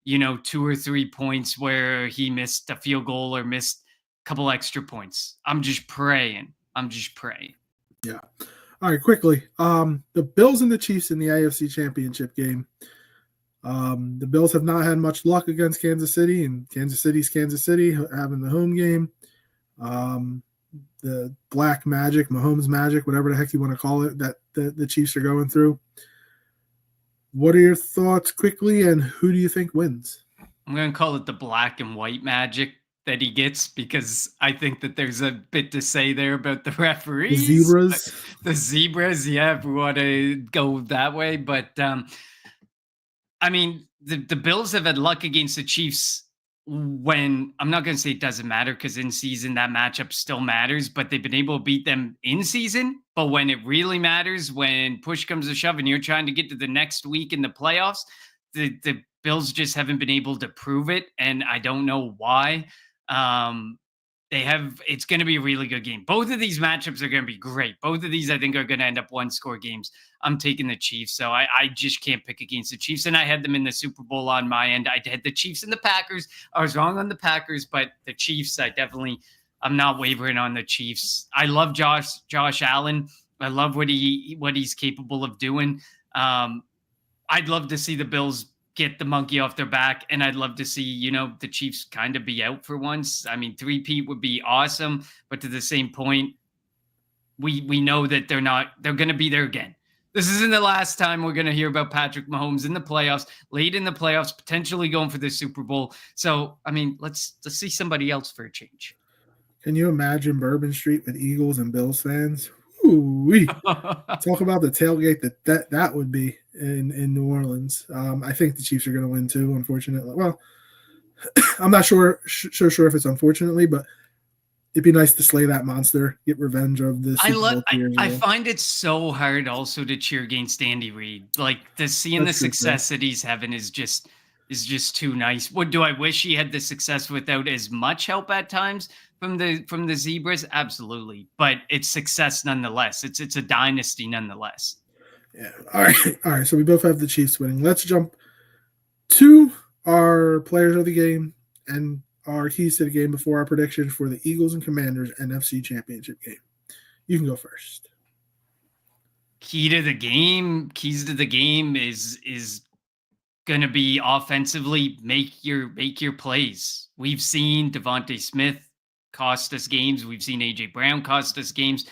2 or 3 points where he missed a field goal or missed a couple extra points. I'm just praying. Yeah. All right, quickly. The Bills and the Chiefs in the AFC Championship game. The Bills have not had much luck against Kansas City, and Kansas City's Kansas City having the home game. The black magic, Mahomes magic, whatever the heck you want to call it, that the Chiefs are going through. What are your thoughts quickly, and who do you think wins? I'm going to call it the black and white magic that he gets, because I think that there's a bit to say there about the referees. The zebras, yeah, if we want to go that way. But I mean, the Bills have had luck against the Chiefs when, I'm not going to say it doesn't matter, because in season that matchup still matters, but they've been able to beat them in season. But when it really matters, when push comes to shove and you're trying to get to the next week in the playoffs, the Bills just haven't been able to prove it. And I don't know why. It's going to be a really good game. Both of these matchups are going to be great. Both of these, I think, are going to end up 1-score games. I'm taking the Chiefs, so I just can't pick against the Chiefs, and I had them in the Super Bowl on my end. I had the Chiefs and the Packers. I was wrong on the Packers, but the Chiefs, I'm not wavering on the Chiefs. I love Josh Allen. I love what he's capable of doing. I'd love to see the Bills get the monkey off their back, and I'd love to see, the Chiefs kind of be out for once. I mean, 3-peat would be awesome, but to the same point, we know that they're going to be there again. This isn't the last time we're going to hear about Patrick Mahomes in the playoffs, late in the playoffs, potentially going for the Super Bowl. So, I mean, let's see somebody else for a change. Can you imagine Bourbon Street with Eagles and Bills fans? Ooh-wee. Talk about the tailgate that would be in New Orleans. I think the Chiefs are going to win too, unfortunately. Well, I'm not sure if it's unfortunately, but it'd be nice to slay that monster, get revenge of this. I find it so hard also to cheer against Andy Reid. Like, seeing the success that he's having is just too nice. What do I wish he had the success without as much help at times from the Zebras? Absolutely, but it's success nonetheless. It's a dynasty nonetheless. Yeah. All right. So we both have the Chiefs winning. Let's jump to our players of the game and our keys to the game before our prediction for the Eagles and Commanders NFC Championship game. You can go first. Keys to the game is going to be offensively make your plays. We've seen Devontae Smith cost us games. We've seen AJ Brown cost us games.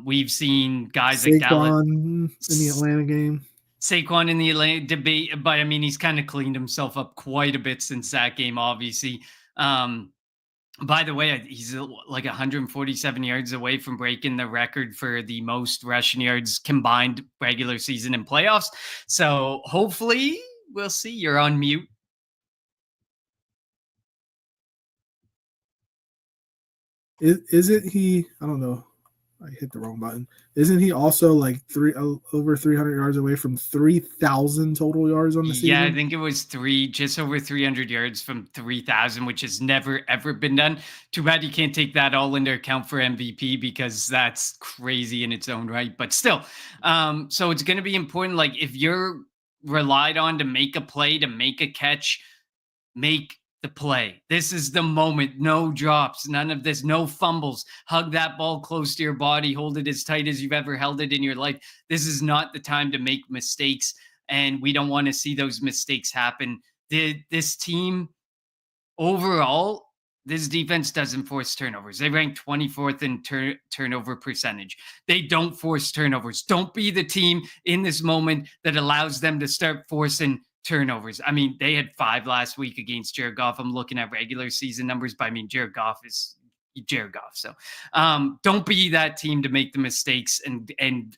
We've seen guys like Dallas in the Atlanta game. Saquon in the Atlanta debate, but I mean, he's kind of cleaned himself up quite a bit since that game, obviously. By the way, he's like 147 yards away from breaking the record for the most rushing yards combined regular season and playoffs. So hopefully we'll see. You're on mute. Is it he? I don't know. I hit the wrong button. Isn't he also like over 300 yards away from 3,000 total yards on the Yeah, I season? think it was just over 300 yards from 3,000, which has never, ever been done. Too bad you can't take that all into account for MVP because that's crazy in its own right. But still, so it's going to be important. Like if you're relied on to make a play, to make a catch, make the play. This is the moment. No drops, none of this, no fumbles. Hug that ball close to your body, hold it as tight as you've ever held it in your life. This is not the time to make mistakes, and we don't want to see those mistakes happen. This team overall, this defense doesn't force turnovers. They rank 24th in turnover percentage. They don't force turnovers. Don't be the team in this moment that allows them to start forcing turnovers. I mean, they had 5 last week against Jared Goff. I'm looking at regular season numbers, but I mean, Jared Goff is Jared Goff. So don't be that team to make the mistakes and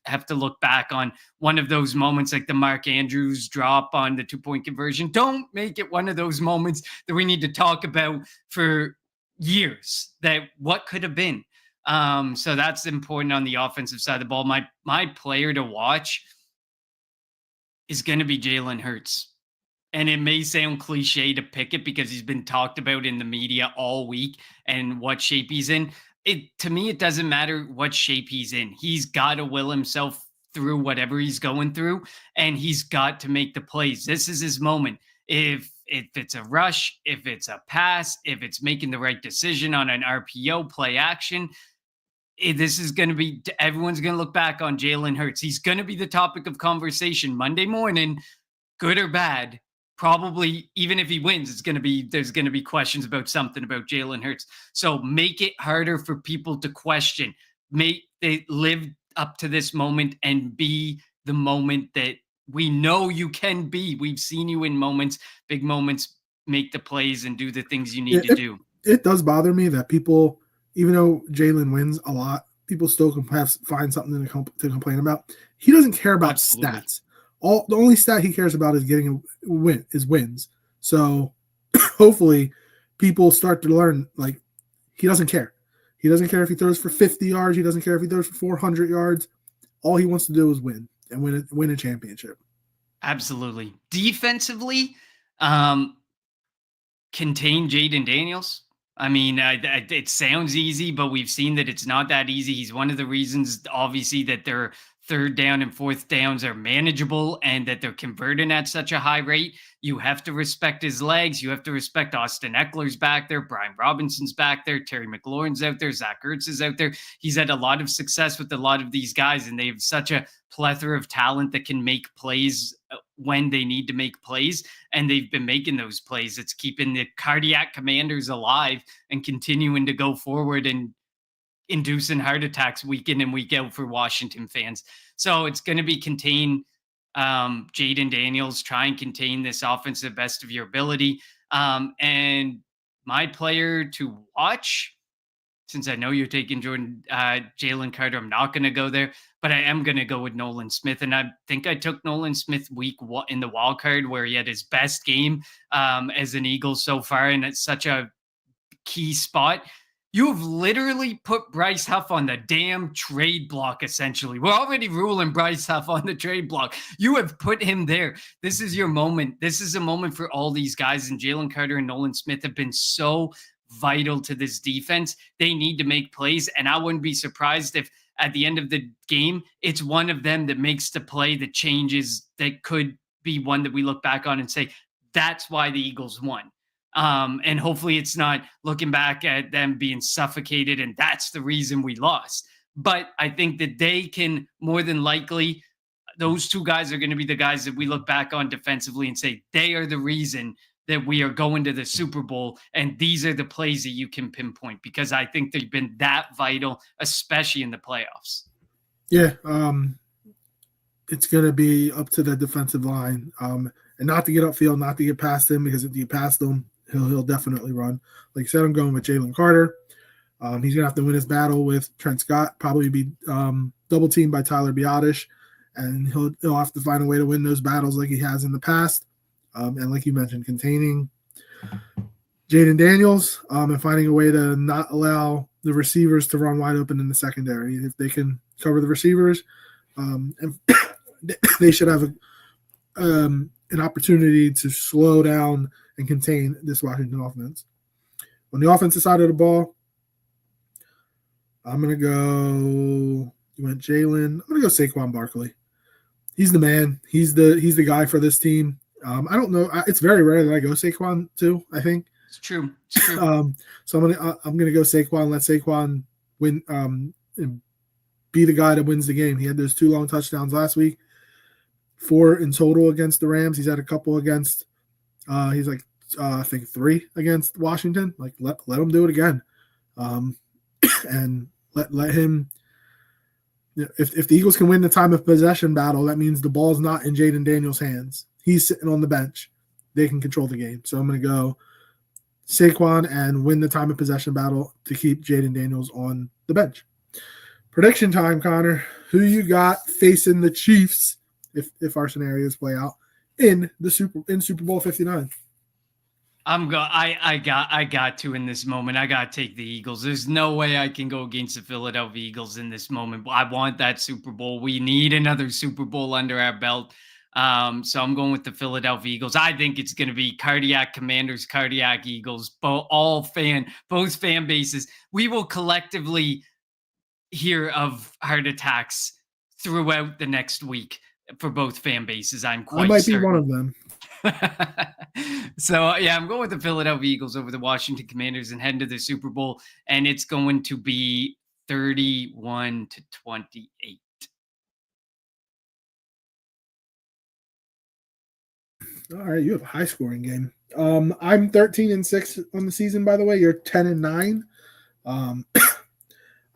have to look back on one of those moments like the Mark Andrews drop on the 2-point conversion. Don't make it one of those moments that we need to talk about for years, that what could have been. So that's important on the offensive side of the ball. My player to watch is going to be Jalen Hurts. And it may sound cliche to pick it because he's been talked about in the media all week and what shape he's in. To me, it doesn't matter what shape he's in. He's got to will himself through whatever he's going through, and he's got to make the plays. This is his moment. If it's a rush, if it's a pass, if it's making the right decision on an RPO play action, this is going to be, everyone's going to look back on Jalen Hurts. He's going to be the topic of conversation Monday morning, good or bad. Probably, even if he wins, there's going to be questions about something about Jalen Hurts. So make it harder for people to question. Make they live up to this moment and be the moment that we know you can be. We've seen you in moments, big moments, make the plays and do the things you need to do. It does bother me that people, even though Jalen wins a lot, people still can find something to complain about. He doesn't care about stats. The only stat he cares about is getting wins. So hopefully people start to learn, like, he doesn't care. He doesn't care if he throws for 50 yards. He doesn't care if he throws for 400 yards. All he wants to do is win and win a championship. Absolutely. Defensively, contain Jayden Daniels. I mean, it sounds easy, but we've seen that it's not that easy. He's one of the reasons, obviously, that their 3rd down and 4th downs are manageable and that they're converting at such a high rate. You have to respect his legs. You have to respect Austin Eckler's back there. Brian Robinson's back there. Terry McLaurin's out there. Zach Ertz is out there. He's had a lot of success with a lot of these guys, and they have such a plethora of talent that can make plays when they need to make plays, and they've been making those plays. It's keeping the cardiac commanders alive and continuing to go forward and inducing heart attacks week in and week out for Washington fans. So it's going to be contain Jayden Daniels, try and contain this offense to the best of your ability. And my player to watch, since I know you're taking Jalen Carter, I'm not going to go there, but I am going to go with Nolan Smith. And I think I took Nolan Smith in the wild card where he had his best game as an Eagle so far. And it's such a key spot. You have literally put Bryce Huff on the damn trade block, essentially. We're already ruling Bryce Huff on the trade block. You have put him there. This is your moment. This is a moment for all these guys. And Jalen Carter and Nolan Smith have been so vital to this defense. They need to make plays. And I wouldn't be surprised if at the end of the game, it's one of them that makes the play that changes, that could be one that we look back on and say, that's why the Eagles won. And hopefully it's not looking back at them being suffocated and that's the reason we lost. But I think that they can more than likely, those two guys are going to be the guys that we look back on defensively and say they are the reason that we are going to the Super Bowl. And these are the plays that you can pinpoint, because I think they've been that vital, especially in the playoffs. Yeah. It's going to be up to the defensive line, and not to get upfield, not to get past him, because if you pass them, he'll definitely run. Like I said, I'm going with Jalen Carter. He's going to have to win his battle with Trent Scott, probably be double teamed by Tyler Biotish, and he'll have to find a way to win those battles like he has in the past. And like you mentioned, containing Jayden Daniels and finding a way to not allow the receivers to run wide open in the secondary. If they can cover the receivers, and they should have an opportunity to slow down and contain this Washington offense. On the offensive side of the ball, I'm going to go – you went Jalen. I'm going to go Saquon Barkley. He's the man. He's the guy for this team. I don't know. It's very rare that I go Saquon too, I think. It's true. It's true. So I'm gonna go Saquon. Let Saquon win. Be the guy that wins the game. He had those 2 long touchdowns last week, 4 in total against the Rams. He's had a couple against. He's like I think 3 against Washington. Like let him do it again, and let him. If the Eagles can win the time of possession battle, that means the ball's not in Jayden Daniels' hands. He's sitting on the bench. They can control the game. So I'm going to go Saquon and win the time of possession battle to keep Jayden Daniels on the bench. Prediction time, Connor. Who you got facing the Chiefs if our scenarios play out in Super Bowl 59? I got to in this moment. I got to take the Eagles. There's no way I can go against the Philadelphia Eagles in this moment. I want that Super Bowl. We need another Super Bowl under our belt. So I'm going with the Philadelphia Eagles. I think it's going to be cardiac Commanders, cardiac Eagles, both fan bases. We will collectively hear of heart attacks throughout the next week for both fan bases. I'm quite I might certain. be one of them. So yeah, I'm going with the Philadelphia Eagles over the Washington Commanders and heading to the Super Bowl, and it's going to be 31-28. All right, you have a high scoring game. I'm 13-6 on the season, by the way. You're 10-9.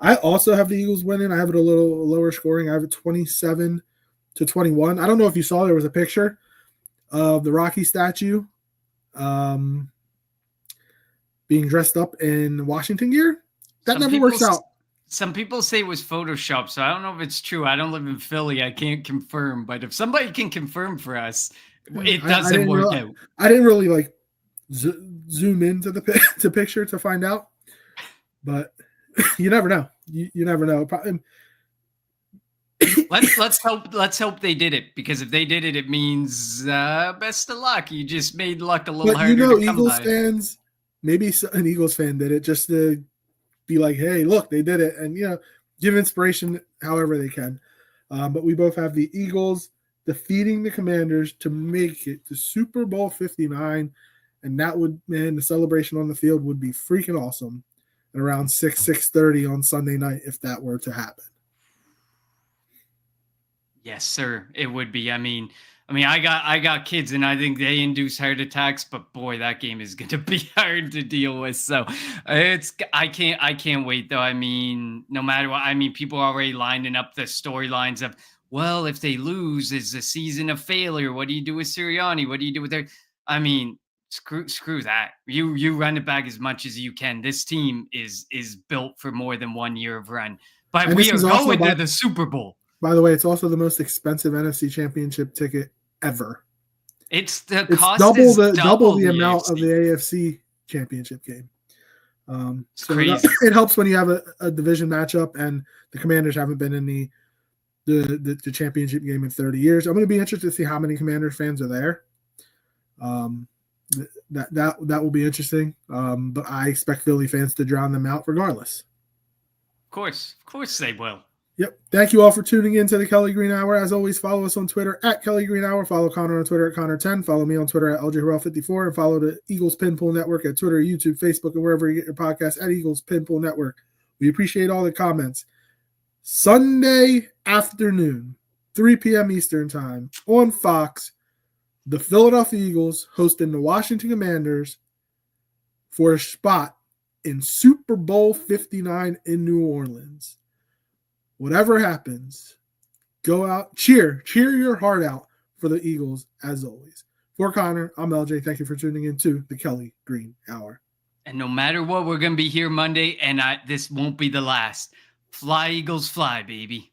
I also have the Eagles winning. I have it a little lower scoring. I have it 27-21. I don't know if you saw, there was a picture of the Rocky statue being dressed up in Washington gear. That never works out. Some people say it was Photoshop, so I don't know if it's true. I don't live in Philly. I can't confirm. But if somebody can confirm for us, it doesn't work out. I didn't really like zoom into the picture to find out. But you never know. You never know. Let's hope they did it, because if they did it, it means best of luck. You just made luck a little harder. You know, to come Eagles by. fans, maybe an Eagles fan did it just to be like, hey, look, they did it, and give inspiration however they can. But we both have the Eagles defeating the Commanders to make it to Super Bowl 59, and that would, man, the celebration on the field would be freaking awesome. At around 6:30 on Sunday night, if that were to happen. Yes, sir. It would be. I mean, I got kids, and I think they induce heart attacks. But boy, that game is going to be hard to deal with. So I can't wait though. I mean, no matter what. I mean, people are already lining up the storylines of, well, if they lose, is a season of failure. What do you do with Sirianni? What do you do with their? I mean, screw that. You run it back as much as you can. This team is built for more than 1 year of run. But we are going to the Super Bowl. By the way, it's also the most expensive NFC Championship ticket ever. It's double the amount of the AFC Championship game. It's crazy. It helps when you have a division matchup, and the Commanders haven't been in the championship game in 30 years. I'm going to be interested to see how many Commanders fans are there. That will be interesting. But I expect Philly fans to drown them out regardless. Of course they will. Yep. Thank you all for tuning in to the Kelly Green Hour. As always, follow us on Twitter at Kelly Green Hour. Follow Connor on Twitter at Connor10. Follow me on Twitter at LJHarrell54. And follow the Eagles Pinpool Network at Twitter, YouTube, Facebook, and wherever you get your podcasts at Eagles Pinpool Network. We appreciate all the comments. Sunday afternoon, 3 p.m. Eastern Time on Fox, the Philadelphia Eagles hosting the Washington Commanders for a spot in Super Bowl 59 in New Orleans. Whatever happens, go out, cheer your heart out for the Eagles as always. For Connor, I'm LJ. Thank you for tuning in to the Kelly Green Hour. And no matter what, we're going to be here Monday, and this won't be the last. Fly, Eagles, fly, baby.